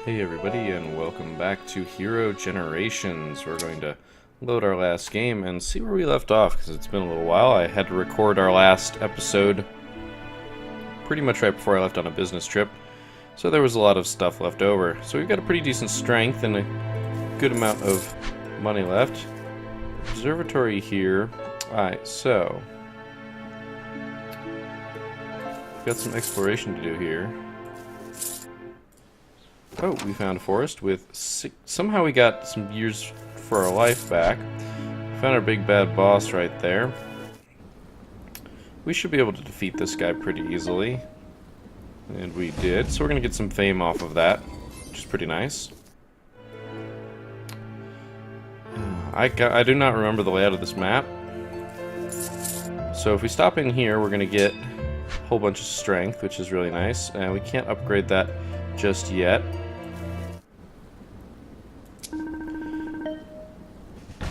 Hey everybody, and welcome back to Hero Generations. We're going to load our last game and see where we left off, because it's been a little while. I had to record our last episode pretty much right before I left on a business trip, so there was a lot of stuff left over. So we've got a pretty decent strength and a good amount of money left. Observatory here. Alright, so we've got some exploration to do here. Oh, we found a forest with somehow we got some years for our life back. Found our big bad boss right there. We should be able to defeat this guy pretty easily. And we did, so we're going to get some fame off of that, which is pretty nice. I do not remember the layout of this map. So if we stop in here, we're going to get a whole bunch of strength, which is really nice. And we can't upgrade that just yet.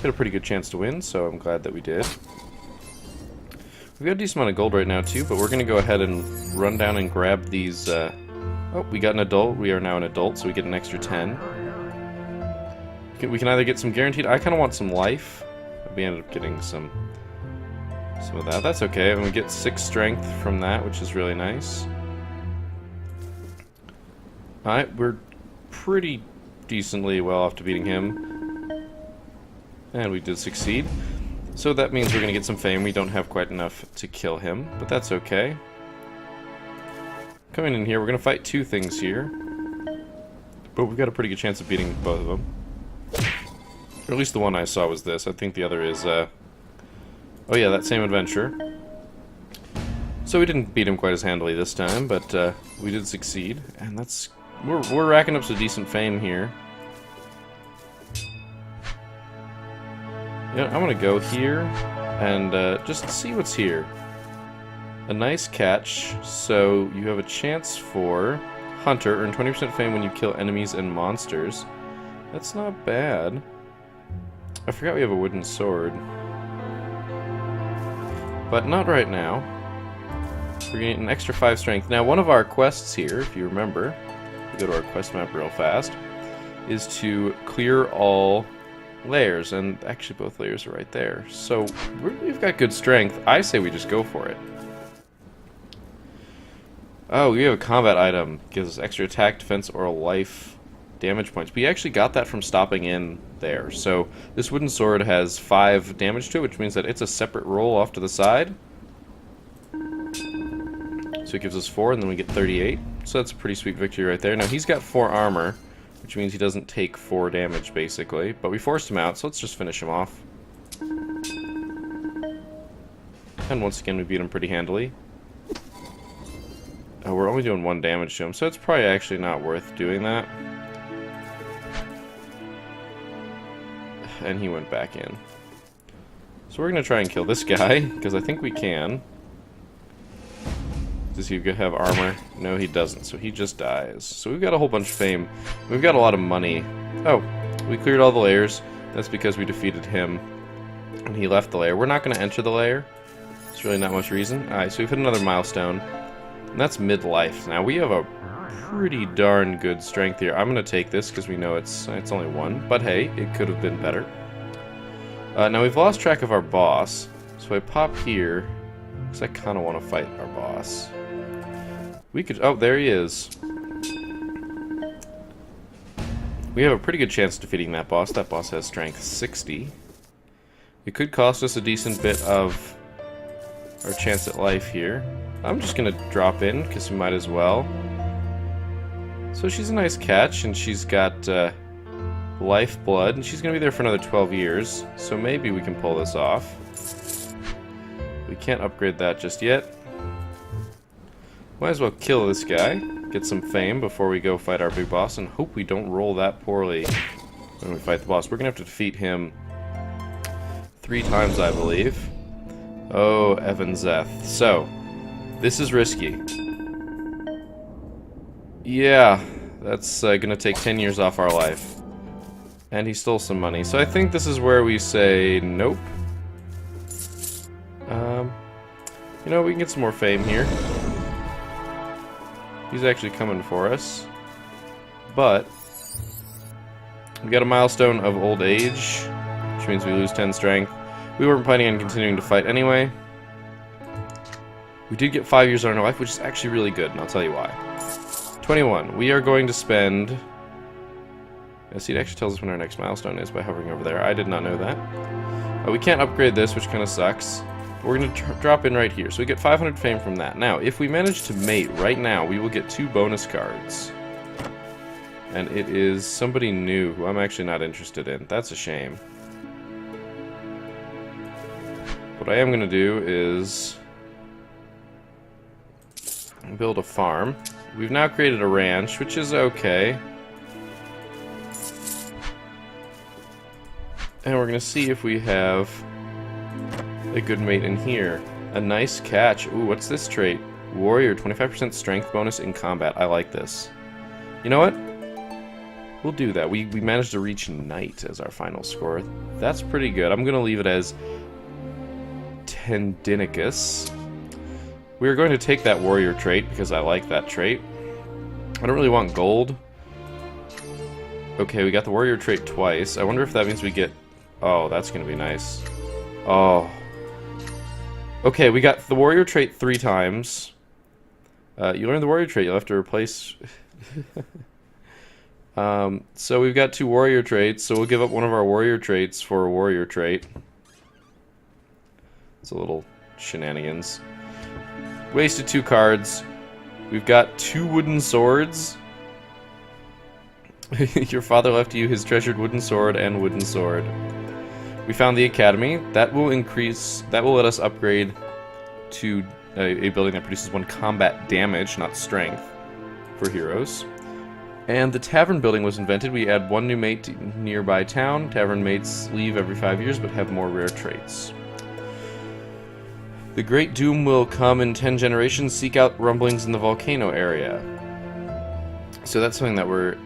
Got a pretty good chance to win, so I'm glad that we did. We've got a decent amount of gold right now too, but we're going to go ahead and run down and grab these. Oh, we got an adult. We are now an adult, so we get an extra 10. We can either get some guaranteed. I kind of want some life. We ended up getting some of that. That's okay, and we get 6 strength from that, which is really nice. Alright, we're pretty decently well off to beating him. And we did succeed. So that means we're going to get some fame. We don't have quite enough to kill him, but that's okay. Coming in here, we're going to fight 2 things here. But we've got a pretty good chance of beating both of them. Or at least the one I saw was this. I think the other is, oh yeah, that same adventure. So we didn't beat him quite as handily this time, but we did succeed. And that's... We're racking up some decent fame here. You know, I'm gonna go here and just see what's here. A nice catch, so you have a chance for Hunter, earn 20% fame when you kill enemies and monsters. That's not bad. I forgot we have a wooden sword. But not right now. We're getting an extra 5 strength. Now, one of our quests here, if you remember, we go to our quest map real fast, is to clear all layers, and actually both layers are right there. So we've got good strength. I say we just go for it. Oh, we have a combat item. Gives us extra attack, defense, or life damage points. We actually got that from stopping in there. So this wooden sword has 5 damage to it, which means that it's a separate roll off to the side. So it gives us 4, and then we get 38. So that's a pretty sweet victory right there. Now he's got 4 armor, which means he doesn't take 4 damage, basically. But we forced him out, so let's just finish him off. And once again, we beat him pretty handily. Oh, we're only doing 1 damage to him, so it's probably actually not worth doing that. And he went back in. So we're going to try and kill this guy, because I think we can. Does he have armor? No, he doesn't, so he just dies. So we've got a whole bunch of fame. We've got a lot of money. Oh, we cleared all the layers. That's because we defeated him, and he left the layer. We're not going to enter the layer. There's really not much reason. Alright, so we've hit another milestone, and that's midlife. Now, we have a pretty darn good strength here. I'm going to take this because we know it's only 1, but hey, it could have been better. Now, we've lost track of our boss, so I pop here, because I kind of want to fight our boss. We could... Oh, there he is. We have a pretty good chance of defeating that boss. That boss has strength 60. It could cost us a decent bit of our chance at life here. I'm just going to drop in, because we might as well. So she's a nice catch, and she's got lifeblood, and she's going to be there for another 12 years. So maybe we can pull this off. We can't upgrade that just yet. Might as well kill this guy, get some fame before we go fight our big boss, and hope we don't roll that poorly when we fight the boss. We're going to have to defeat him 3 times, I believe. Oh, Evanzeth. So, this is risky. Yeah, that's going to take 10 years off our life. And he stole some money. So I think this is where we say nope. You know, we can get some more fame here. He's actually coming for us. But We got a milestone of old age, which means we lose 10 strength. We weren't planning on continuing to fight anyway. We did get 5 years on our life, which is actually really good, and I'll tell you why. 21. We are going to spend... See, it actually tells us when our next milestone is by hovering over there. I did not know that. We can't upgrade this, which kind of sucks. But we're going to drop in right here. So we get 500 fame from that. Now, if we manage to mate right now, we will get 2 bonus cards. And it is somebody new who I'm actually not interested in. That's a shame. What I am going to do is build a farm. We've now created a ranch, which is okay. And we're going to see if we have a good mate in here. A nice catch. Ooh, what's this trait? Warrior, 25% strength bonus in combat. I like this. You know what? We'll do that. We managed to reach Knight as our final score. That's pretty good. I'm going to leave it as Tendinicus. We're going to take that warrior trait because I like that trait. I don't really want gold. Okay, we got the warrior trait twice. I wonder if that means we get... Oh, that's going to be nice. Oh. Okay, we got the warrior trait 3 times. You learn the warrior trait, you'll have to replace... So we've got 2 warrior traits, so we'll give up one of our warrior traits for a warrior trait. It's a little shenanigans. Wasted 2 cards. We've got 2 wooden swords. Your father left you his treasured wooden sword and wooden sword. We found the academy. That will increase... That will let us upgrade to a building that produces 1 combat damage, not strength, for heroes. And the tavern building was invented. We add 1 new mate to nearby town. Tavern mates leave every 5 years, but have more rare traits. The Great Doom will come in 10 generations. Seek out rumblings in the volcano area. So that's something that we're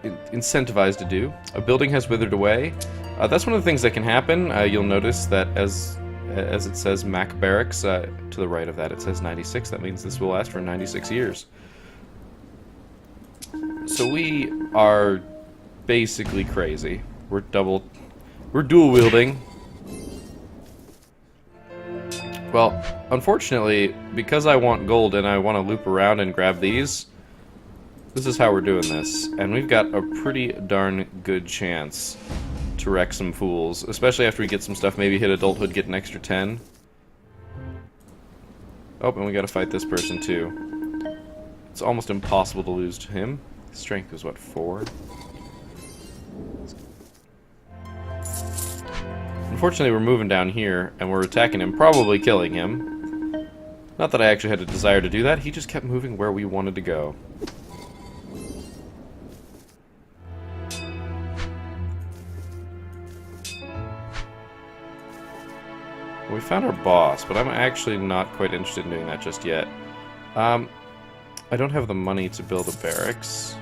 incentivized to do. A building has withered away. That's one of the things that can happen. You'll notice that as it says Mac Barracks, to the right of that it says 96. That means this will last for 96 years. So we are basically crazy. We're dual wielding. Well, unfortunately, because I want gold and I want to loop around and grab these, this is how we're doing this. And we've got a pretty darn good chance to wreck some fools, especially after we get some stuff, maybe hit adulthood, get an extra 10. Oh, and we gotta fight this person too. It's almost impossible to lose to him. Strength is what, 4? Unfortunately, we're moving down here, and we're attacking him, probably killing him. Not that I actually had a desire to do that, he just kept moving where we wanted to go. We found our boss, but I'm actually not quite interested in doing that just yet. I don't have the money to build a barracks.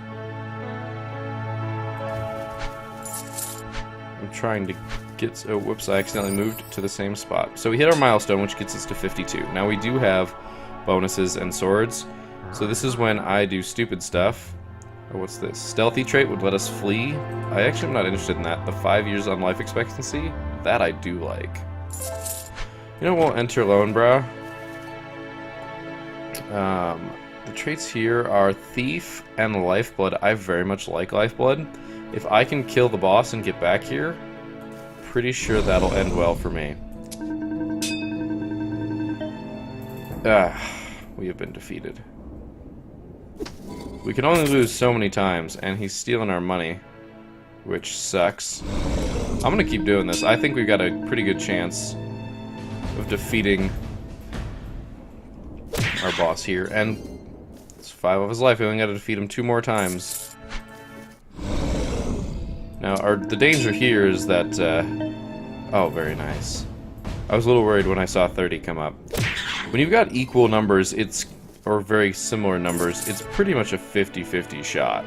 I'm trying to get... Oh, whoops, I accidentally moved to the same spot. So we hit our milestone, which gets us to 52. Now we do have bonuses and swords. So this is when I do stupid stuff. Oh, what's this? Stealthy trait would let us flee. I actually am not interested in that. The 5 years on life expectancy? That I do like. You know, we'll enter Lowenbrow. The traits here are Thief and Lifeblood. I very much like Lifeblood. If I can kill the boss and get back here, pretty sure that'll end well for me. We have been defeated. We can only lose so many times, and he's stealing our money, which sucks. I'm gonna keep doing this. I think we've got a pretty good chance of defeating our boss here, and it's 5 of his life. We only got to defeat him 2 more times. Now, the danger here is that, oh, very nice. I was a little worried when I saw 30 come up. When you've got equal numbers, or very similar numbers, it's pretty much a 50-50 shot.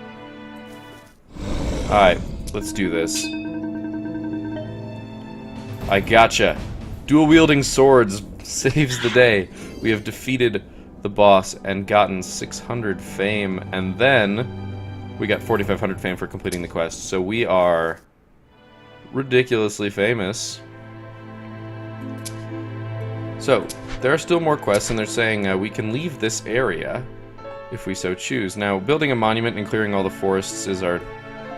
Alright, let's do this. I gotcha. Dual-wielding swords saves the day. We have defeated the boss and gotten 600 fame, and then We got 4,500 fame for completing the quest, so we are ridiculously famous. So, there are still more quests, and they're saying we can leave this area if we so choose. Now, building a monument and clearing all the forests is our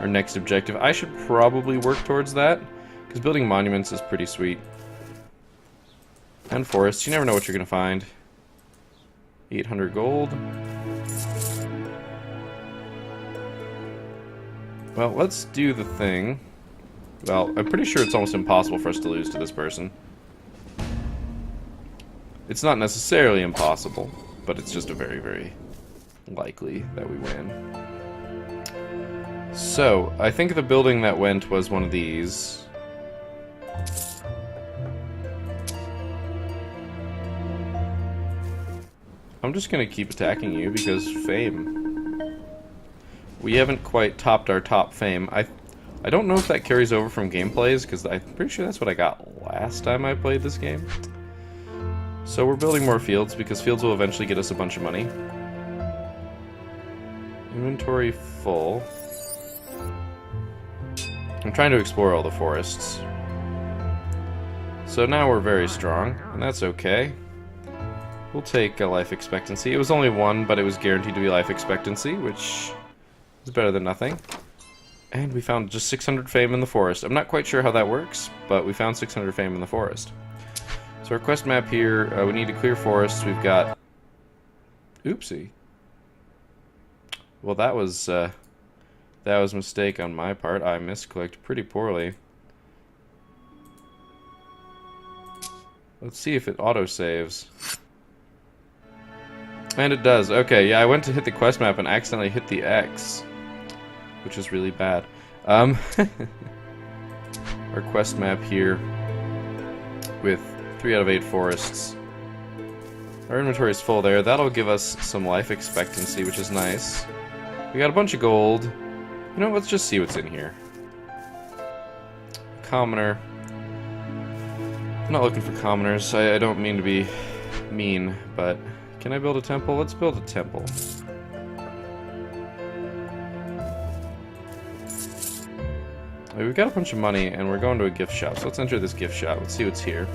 next objective. I should probably work towards that, because building monuments is pretty sweet. And forests, you never know what you're going to find. 800 gold. Well, let's do the thing. Well, I'm pretty sure it's almost impossible for us to lose to this person. It's not necessarily impossible, but it's just a very, very likely that we win. So, I think the building that went was one of these. I'm just gonna keep attacking you because fame. We haven't quite topped our top fame. I don't know if that carries over from gameplays, because I'm pretty sure that's what I got last time I played this game. So we're building more fields, because fields will eventually get us a bunch of money. Inventory full. I'm trying to explore all the forests. So now we're very strong, and that's okay. We'll take a life expectancy. It was only 1, but it was guaranteed to be life expectancy, which is better than nothing. And we found just 600 fame in the forest. I'm not quite sure how that works, but we found 600 fame in the forest. So our quest map here, we need to clear forests. We've got... Oopsie. Well, that was a mistake on my part. I misclicked pretty poorly. Let's see if it autosaves. And it does. Okay, yeah, I went to hit the quest map and accidentally hit the X, which is really bad. Our quest map here with 3 out of 8 forests. Our inventory is full there. That'll give us some life expectancy, which is nice. We got a bunch of gold. You know, let's just see what's in here. Commoner. I'm not looking for commoners. I don't mean to be mean, but can I build a temple? Let's build a temple. We've got a bunch of money, and we're going to a gift shop. So let's enter this gift shop. Let's see what's here.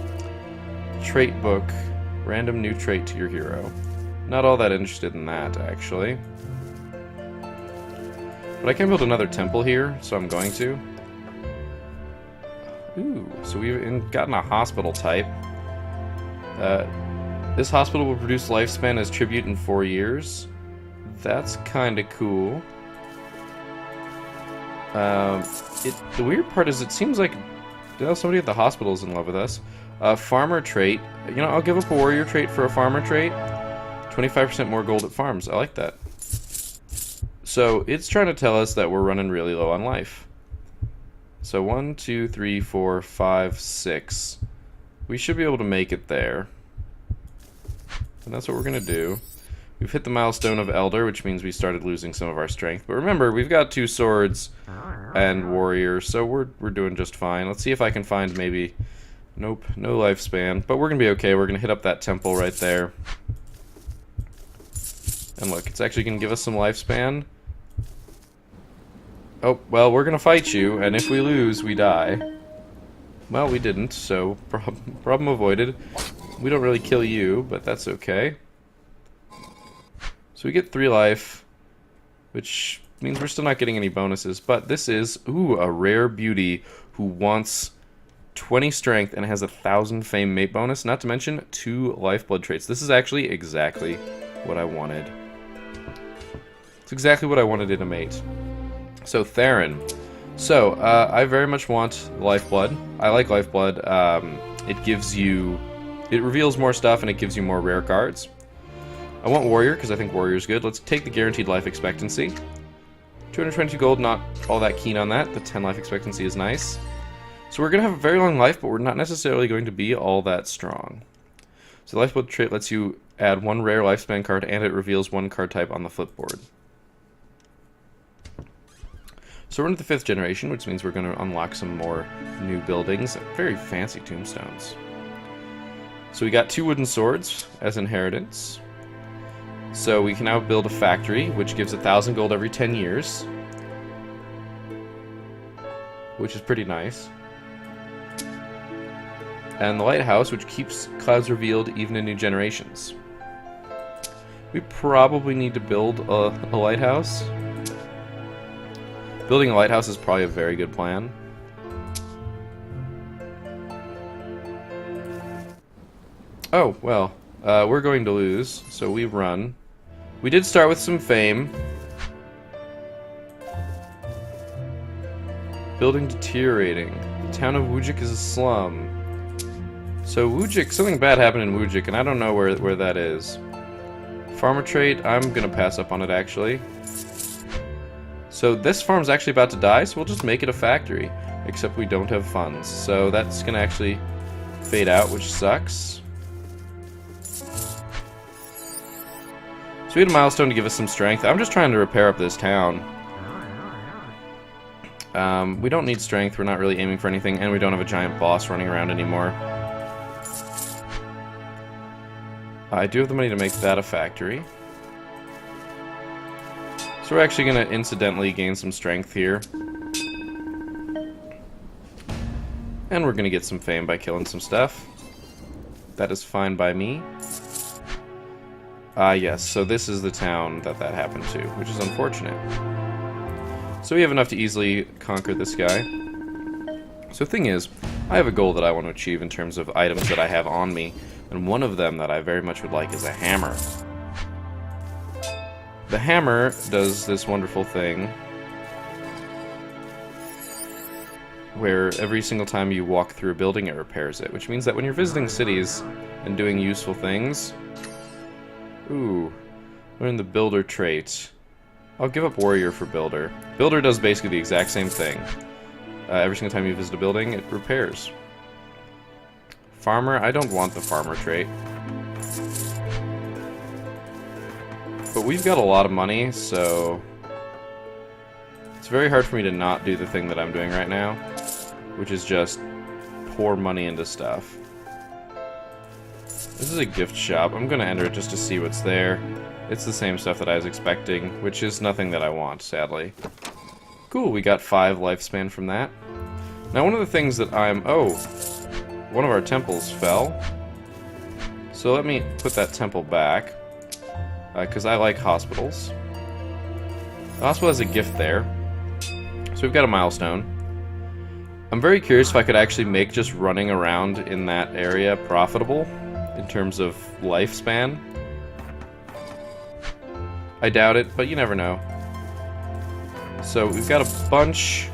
Trait book. Random new trait to your hero. Not all that interested in that, actually. But I can build another temple here, so I'm going to. Ooh, so we've gotten a hospital type. This hospital will produce lifespan as tribute in 4 years. That's kind of cool. The weird part is it seems like somebody at the hospital is in love with us. Farmer trait. You know, I'll give up a warrior trait for a farmer trait. 25% more gold at farms. I like that. So it's trying to tell us that we're running really low on life. So 1, 2, 3, 4, 5, 6. We should be able to make it there. And that's what we're going to do. We've hit the milestone of Elder, which means we started losing some of our strength. But remember, we've got 2 swords and warrior, so we're doing just fine. Let's see if I can find maybe... Nope, no lifespan. But we're going to be okay. We're going to hit up that temple right there. And look, it's actually going to give us some lifespan. Oh, well, we're going to fight you, and if we lose, we die. Well, we didn't, so problem avoided. We don't really kill you, but that's okay. So we get 3 life, which means we're still not getting any bonuses. But this is, ooh, a rare beauty who wants 20 strength and has 1,000 fame mate bonus, not to mention 2 lifeblood traits. This is actually exactly what I wanted. It's exactly what I wanted in a mate. So, Theron. So, I very much want Lifeblood. I like Lifeblood. It gives you... It reveals more stuff and it gives you more rare cards. I want Warrior because I think Warrior's good. Let's take the guaranteed life expectancy. 222 gold, not all that keen on that. The 10 life expectancy is nice. So we're going to have a very long life, but we're not necessarily going to be all that strong. So the Lifeblood trait lets you add 1 rare lifespan card and it reveals 1 card type on the flipboard. So we're into the 5th generation, which means we're going to unlock some more new buildings. Very fancy tombstones. So we got 2 wooden swords as inheritance. So we can now build a factory, which gives 1,000 gold every 10 years. Which is pretty nice. And the lighthouse, which keeps clouds revealed even in new generations. We probably need to build a lighthouse. Building a lighthouse is probably a very good plan. Oh, well, we're going to lose, so we run. We did start with some fame. Building deteriorating. The town of Wujik is a slum. So Wujik, something bad happened in Wujik, and I don't know where that is. Farmer trait, I'm gonna pass up on it actually. So this farm's actually about to die, so we'll just make it a factory. Except we don't have funds, so that's gonna actually fade out, which sucks. So we had a milestone to give us some strength. I'm just trying to repair up this town. We don't need strength, we're not really aiming for anything, and we don't have a giant boss running around anymore. I do have the money to make that a factory. So we're actually going to incidentally gain some strength here. And we're going to get some fame by killing some stuff. That is fine by me. Yes, so this is the town that happened to, which is unfortunate. So we have enough to easily conquer this guy. So the thing is, I have a goal that I want to achieve in terms of items that I have on me, and one of them that I very much would like is a hammer. The hammer does this wonderful thing where every single time you walk through a building it repairs it, which means that when you're visiting cities and doing useful things... Ooh, learn the builder trait. I'll give up warrior for builder. Builder does basically the exact same thing. Every single time you visit a building, it repairs. Farmer, I don't want the farmer trait. But we've got a lot of money, so... It's very hard for me to not do the thing that I'm doing right now, which is just pour money into stuff. This is a gift shop. I'm gonna enter it just to see what's there. It's the same stuff that I was expecting, which is nothing that I want, sadly. Cool, we got 5 lifespan from that. Now one of the things that I'm... Oh! One of our temples fell. So let me put that temple back. Because I like hospitals. The hospital has a gift there. So we've got a milestone. I'm very curious if I could actually make just running around in that area profitable in terms of lifespan. I doubt it, but you never know. So we've got a bunch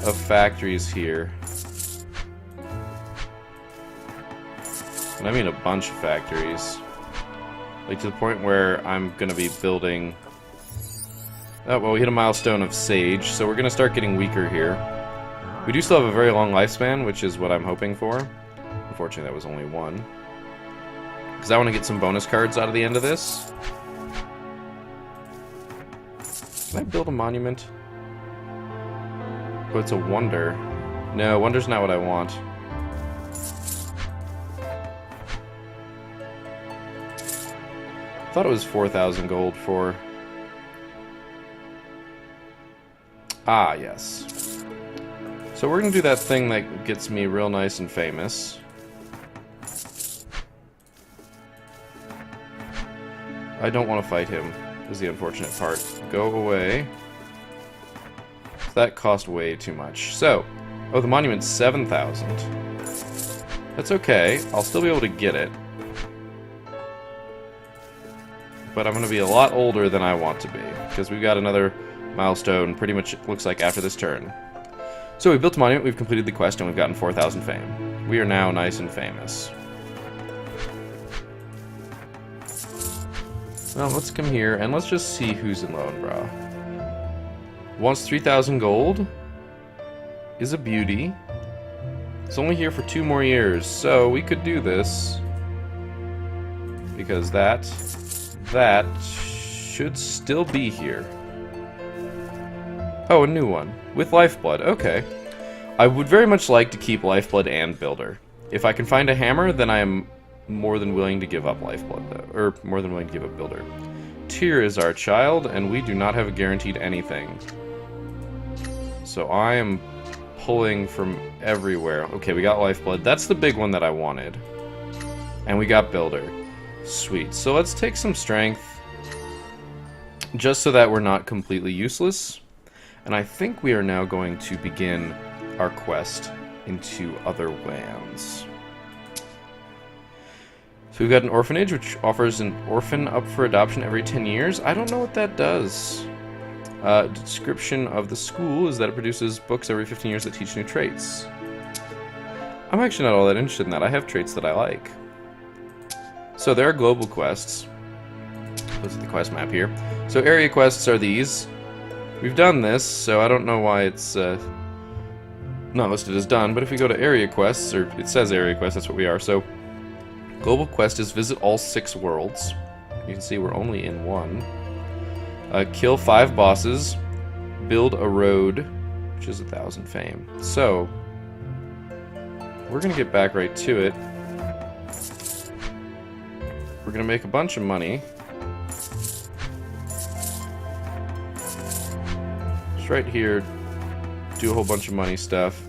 of factories here. And I mean a bunch of factories. Like to the point where I'm gonna be building... Oh, well, we hit a milestone of Sage, so we're gonna start getting weaker here. We do still have a very long lifespan, which is what I'm hoping for. Unfortunately, that was only 1. Because I want to get some bonus cards out of the end of this. Can I build a monument? Oh, it's a wonder. No, wonder's not what I want. I thought it was 4,000 gold for... Ah, yes. So we're going to do that thing that gets me real nice and famous. I don't want to fight him, is the unfortunate part. Go away. That cost way too much. So, oh, the monument's 7,000. That's okay. I'll still be able to get it. But I'm going to be a lot older than I want to be, because we've got another milestone pretty much looks like after this turn. So we built a monument, we've completed the quest, and we've gotten 4,000 fame. We are now nice and famous. Well, let's come here, and let's just see who's in Lowenbrow. Wants 3,000 gold. Is a beauty. It's only here for 2 more years, so we could do this. Because that should still be here. Oh, a new one. With Lifeblood, okay. I would very much like to keep Lifeblood and Builder. If I can find a hammer, then I am more than willing to give up Lifeblood, though. Or more than willing to give up Builder. Tyr is our child, and we do not have a guaranteed anything. So I am pulling from everywhere. Okay, we got Lifeblood. That's the big one that I wanted. And we got Builder. Sweet. So let's take some Strength, just so that we're not completely useless. And I think we are now going to begin our quest into other lands. So we've got an orphanage, which offers an orphan up for adoption every 10 years. I don't know what that does. Description of the school is that it produces books every 15 years that teach new traits. I'm actually not all that interested in that. I have traits that I like. So there are global quests. This is the quest map here. So area quests are these. We've done this, so I don't know why it's not listed as done, but if we go to area quests, or it says area quests, that's what we are. So global quest is visit all 6 worlds. You can see we're only in 1. Kill 5 bosses, build a road, which is 1,000 fame. So we're gonna get back right to it. We're gonna make a bunch of money. Just right here, do a whole bunch of money stuff.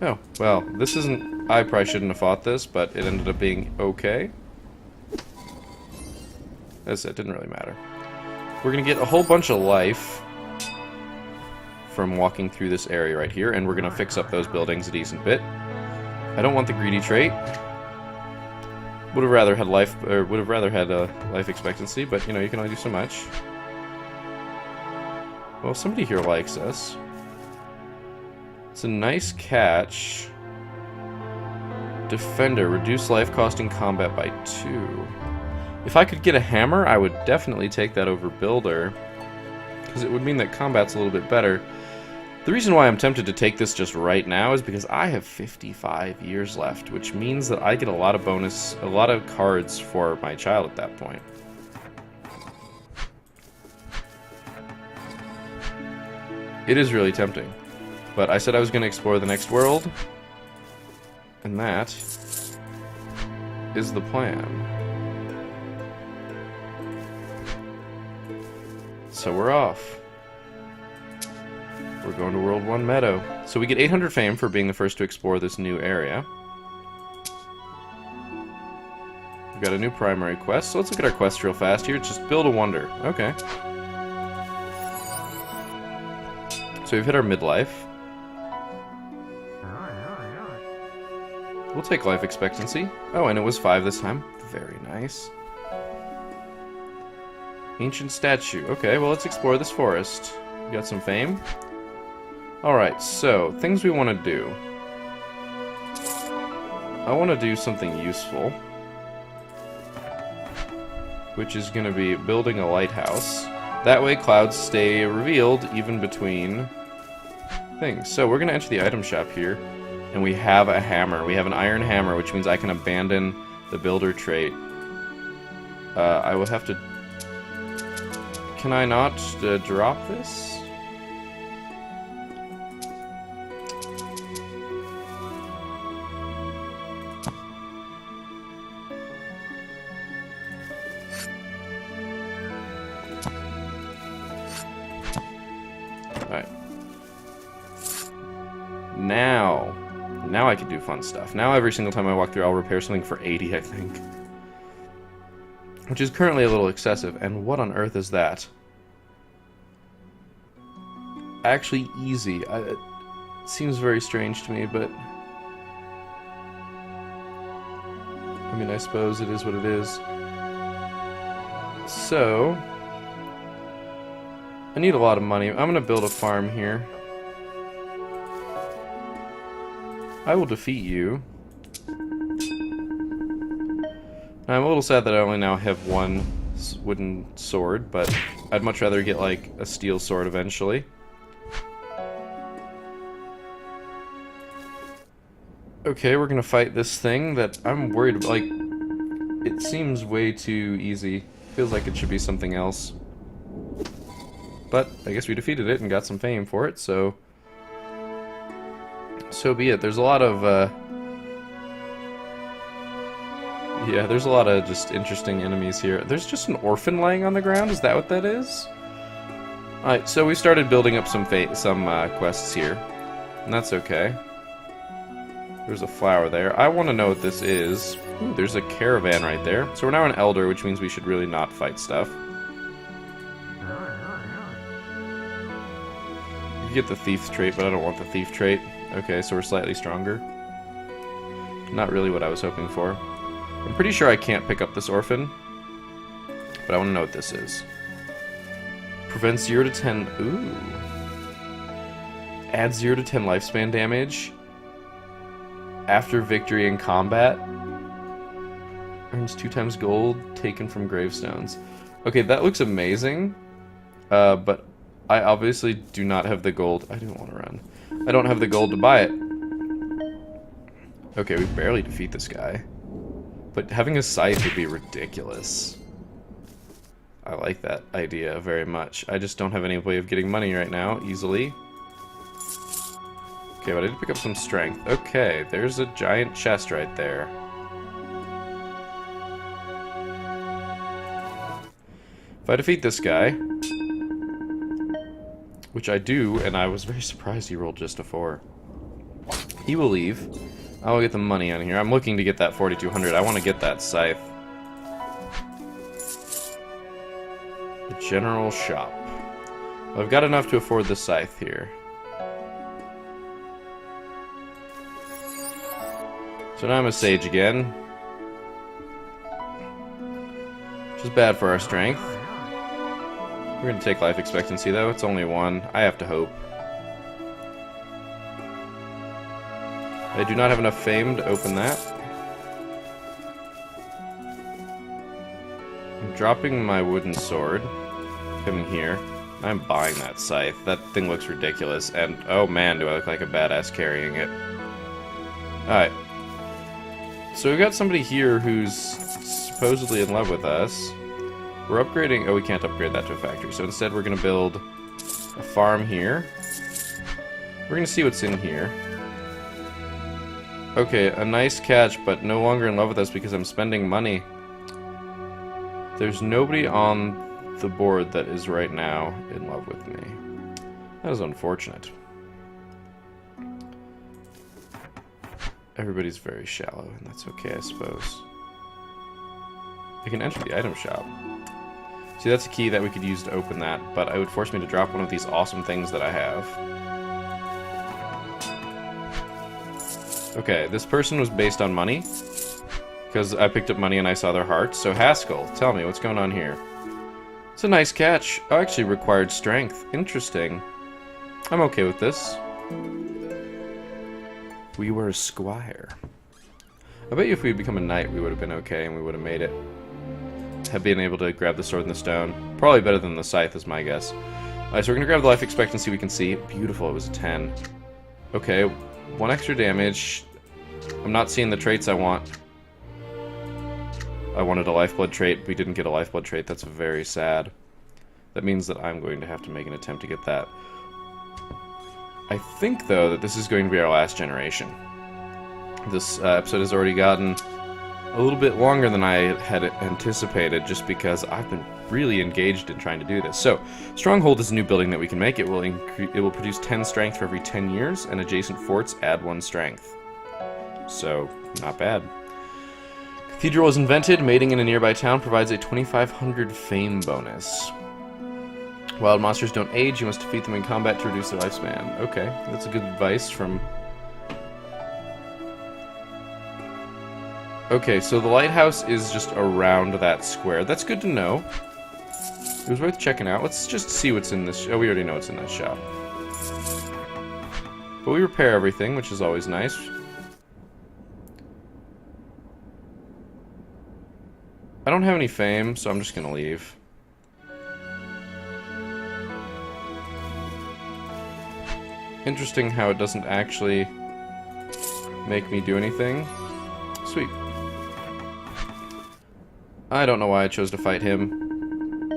Oh, well, this isn't... I probably shouldn't have fought this, but it ended up being okay. As I said, it didn't really matter. We're gonna get a whole bunch of life from walking through this area right here, and we're gonna fix up those buildings a decent bit. I don't want the greedy trait. Would have rather had life, or would have rather had a life expectancy, but you know, you can only do so much. Well, somebody here likes us. It's a nice catch. Defender, reduce life cost in combat by 2. If I could get a hammer, I would definitely take that over Builder, because it would mean that combat's a little bit better. The reason why I'm tempted to take this just right now is because I have 55 years left, which means that I get a lot of bonus, a lot of cards for my child at that point. It is really tempting. But I said I was going to explore the next world, and that is the plan. So we're off. We're going to World 1 Meadow. So we get 800 fame for being the first to explore this new area. We've got a new primary quest, so let's look at our quest real fast here. It's just build a wonder. Okay. So we've hit our midlife. We'll take life expectancy. Oh, and it was 5 this time. Very nice. Ancient statue. Okay, well, let's explore this forest. We got some fame. Alright, so, things we want to do. I want to do something useful, which is going to be building a lighthouse. That way clouds stay revealed even between things. So we're going to enter the item shop here, and we have a hammer. We have an iron hammer, which means I can abandon the builder trait. I will have to... Can I not drop this? Alright. Now I can do fun stuff. Now every single time I walk through, I'll repair something for 80, I think. Which is currently a little excessive. And what on earth is that? Actually, easy. It seems very strange to me, but... I mean, I suppose it is what it is. So... I need a lot of money. I'm going to build a farm here. I will defeat you. I'm a little sad that I only now have one wooden sword, but I'd much rather get, like, a steel sword eventually. Okay, we're gonna fight this thing that I'm worried about. Like, it seems way too easy. Feels like it should be something else. But I guess we defeated it and got some fame for it, so... So be it. There's a lot of, Yeah, there's a lot of just interesting enemies here. There's just an orphan laying on the ground. Is that what that is? Alright, so we started building up some quests here. And that's okay. There's a flower there. I want to know what this is. Ooh, there's a caravan right there. So we're now an elder, which means we should really not fight stuff. You can get the thief trait, but I don't want the thief trait. Okay, so we're slightly stronger. Not really what I was hoping for. I'm pretty sure I can't pick up this orphan. But I want to know what this is. Prevents 0 to 10... Ooh. Adds 0 to 10 lifespan damage. After victory in combat. Earns 2 times gold taken from gravestones. Okay, that looks amazing. But I obviously do not have the gold. I don't want to run. I don't have the gold to buy it. Okay, we barely defeat this guy. But having a scythe would be ridiculous. I like that idea very much. I just don't have any way of getting money right now, easily. Okay, but I did pick up some strength. Okay, there's a giant chest right there. If I defeat this guy, which I do, and I was very surprised he rolled just a 4, he will leave. I will get the money on here. I'm looking to get that 4,200. I want to get that scythe. The general shop. Well, I've got enough to afford the scythe here. So now I'm a sage again. Which is bad for our strength. We're going to take life expectancy though. It's only 1. I have to hope. I do not have enough fame to open that. I'm dropping my wooden sword. Coming here. I'm buying that scythe. That thing looks ridiculous. And, oh man, do I look like a badass carrying it. Alright. So we've got somebody here who's supposedly in love with us. We're upgrading... Oh, we can't upgrade that to a factory. So instead we're going to build a farm here. We're going to see what's in here. Okay, a nice catch, but no longer in love with us because I'm spending money. There's nobody on the board that is right now in love with me. That is unfortunate. Everybody's very shallow, and that's okay, I suppose. I can enter the item shop. See, that's a key that we could use to open that, but it would force me to drop one of these awesome things that I have. Okay, this person was based on money, because I picked up money and I saw their hearts. So Haskell, tell me, what's going on here? It's a nice catch. Oh, actually required strength. Interesting. I'm okay with this. We were a squire. I bet you if we had become a knight, we would have been okay and we would have made it. Have been able to grab the sword and the stone. Probably better than the scythe is my guess. Alright, so we're going to grab the life expectancy we can see. Beautiful, it was a 10. Okay, 1 extra damage. I'm not seeing the traits I want. I wanted a lifeblood trait. We didn't get a lifeblood trait. That's very sad. That means that I'm going to have to make an attempt to get that. I think, though, that this is going to be our last generation. This episode has already gotten a little bit longer than I had anticipated, just because I've been really engaged in trying to do this. So, Stronghold is a new building that we can make. It will produce 10 strength for every 10 years, and adjacent forts add 1 strength. So, not bad. Cathedral is invented. Mating in a nearby town provides a 2,500 fame bonus. Wild monsters don't age. You must defeat them in combat to reduce their lifespan. Okay, that's a good advice from... Okay, so the lighthouse is just around that square. That's good to know. It was worth checking out. Let's just see what's in this... Oh, we already know what's in that shop. But we repair everything, which is always nice. I don't have any fame, so I'm just gonna leave. Interesting how it doesn't actually make me do anything. Sweet. I don't know why I chose to fight him.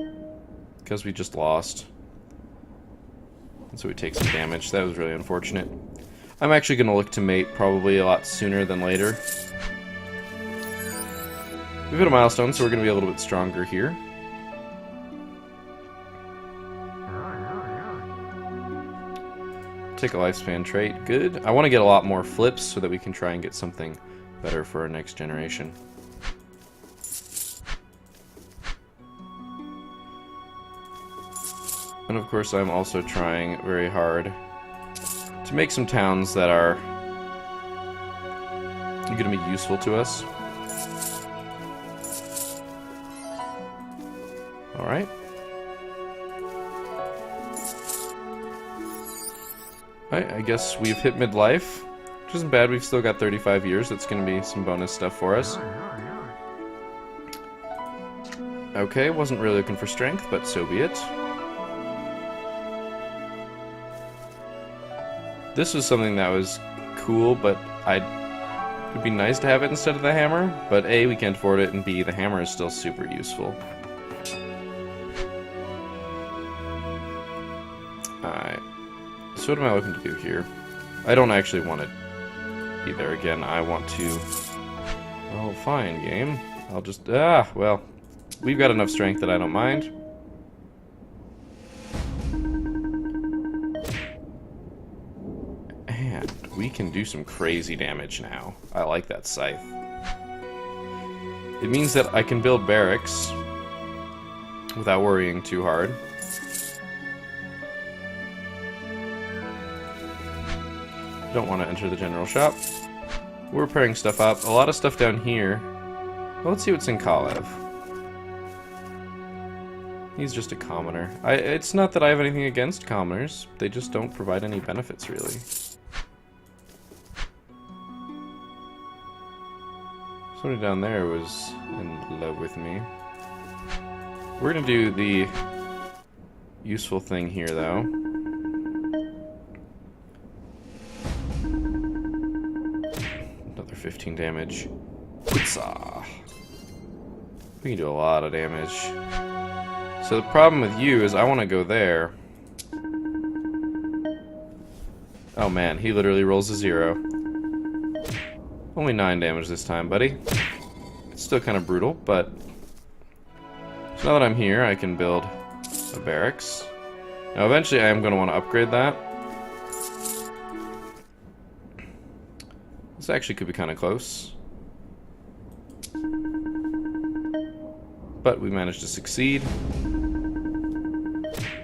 Because we just lost. And so we take some damage. That was really unfortunate. I'm actually going to look to mate probably a lot sooner than later. We've hit a milestone, so we're going to be a little bit stronger here. Take a lifespan trait. Good. I want to get a lot more flips so that we can try and get something better for our next generation. And of course, I'm also trying very hard to make some towns that are going to be useful to us. Alright. Alright, I guess we've hit midlife, which isn't bad. We've still got 35 years. That's going to be some bonus stuff for us. Okay, wasn't really looking for strength, but so be it. This was something that was cool, but it'd be nice to have it instead of the hammer. But A, we can't afford it, and B, the hammer is still super useful. Alright. So what am I looking to do here? I don't actually want to be there again. I want to... Oh, fine, game. I'll just... well. We've got enough strength that I don't mind. And we can do some crazy damage now. I like that scythe. It means that I can build barracks without worrying too hard. Don't want to enter the general shop. We're repairing stuff up. A lot of stuff down here. Well, let's see what's in Kalev. He's just a commoner. It's not that I have anything against commoners. They just don't provide any benefits, really. Somebody down there was in love with me. We're gonna do the useful thing here, though. Another 15 damage. Huzzah. We can do a lot of damage. So the problem with you is I want to go there. Oh man, he literally rolls a 0. Only 9 damage this time, buddy. It's still kind of brutal, but... So now that I'm here, I can build a barracks. Now eventually I am going to want to upgrade that. This actually could be kind of close. But we managed to succeed.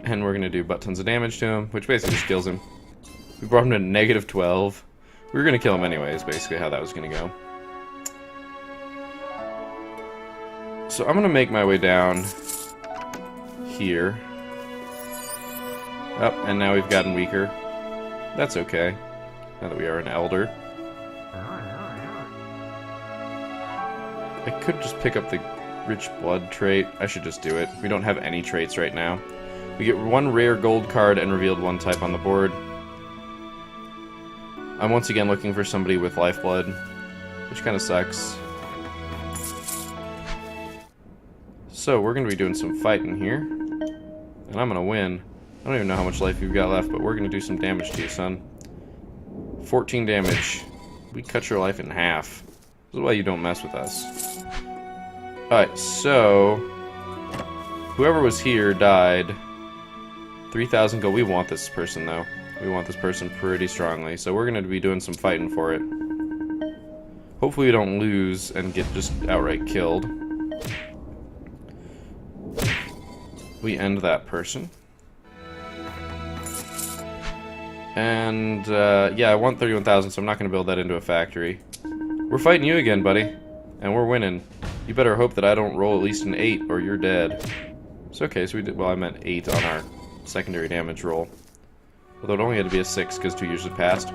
And we're going to do butt tons of damage to him, which basically just kills him. We brought him to negative 12. We were going to kill him anyways, basically how that was going to go. So I'm going to make my way down here. Oh, and now we've gotten weaker. That's okay, now that we are an elder. I could just pick up the rich blood trait. I should just do it. We don't have any traits right now. We get one rare gold card and revealed one type on the board. I'm once again looking for somebody with lifeblood, which kind of sucks. So we're going to be doing some fighting here. And I'm going to win. I don't even know how much life you've got left, but we're going to do some damage to you, son. 14 damage. We cut your life in half. This is why you don't mess with us. Alright, so... Whoever was here died. 3,000 gold. We want this person, though. We want this person pretty strongly. So we're going to be doing some fighting for it. Hopefully we don't lose and get just outright killed. We end that person. And, yeah, I want 31,000, so I'm not going to build that into a factory. We're fighting you again, buddy. And we're winning. You better hope that I don't roll at least an 8, or you're dead. It's okay, so we did, well, I meant 8 on our secondary damage roll. Although it only had to be a 6, because 2 years had passed.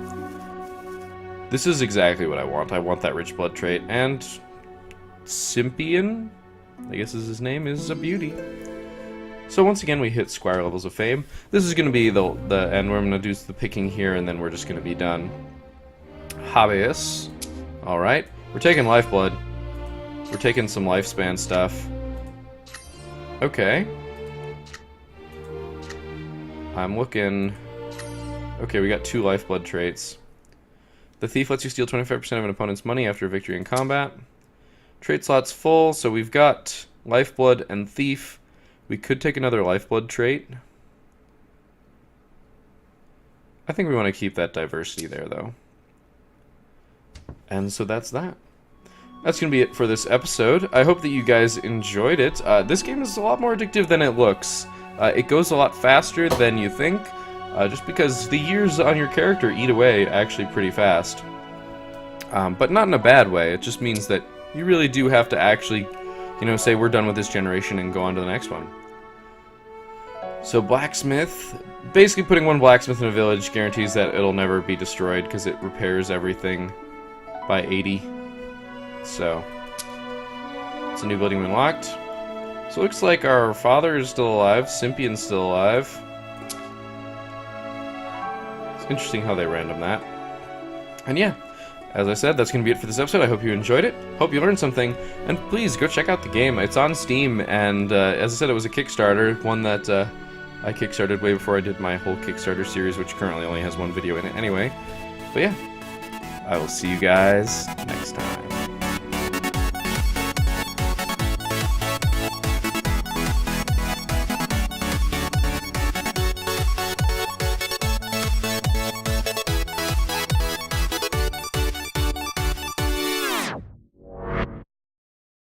This is exactly what I want. I want that rich blood trait. And... Simpian, I guess is his name, is a beauty. So once again, we hit Squire levels of fame. This is going to be the end where I'm going to do the picking here, and then we're just going to be done. Hobbyists. Alright. We're taking lifeblood. We're taking some lifespan stuff. Okay. I'm looking... Okay, we got 2 lifeblood traits. The Thief lets you steal 25% of an opponent's money after a victory in combat. Trait slot's full, so we've got Lifeblood and Thief. We could take another Lifeblood trait. I think we want to keep that diversity there, though. And so that's that. That's going to be it for this episode. I hope that you guys enjoyed it. This game is a lot more addictive than it looks. It goes a lot faster than you think, just because the years on your character eat away actually pretty fast. But not in a bad way. It just means that you really do have to actually, you know, say we're done with this generation and go on to the next one. So blacksmith, basically putting one blacksmith in a village guarantees that it'll never be destroyed because it repairs everything by 80. So it's a new building we unlocked. So it looks like our father is still alive, Sympian's still alive. It's interesting how they random that. And yeah, as I said, that's going to be it for this episode. I hope you enjoyed it. Hope you learned something. And please go check out the game. It's on Steam, and as I said, it was a Kickstarter, one that I kickstarted way before I did my whole Kickstarter series, which currently only has one video in it anyway. But yeah, I will see you guys next time.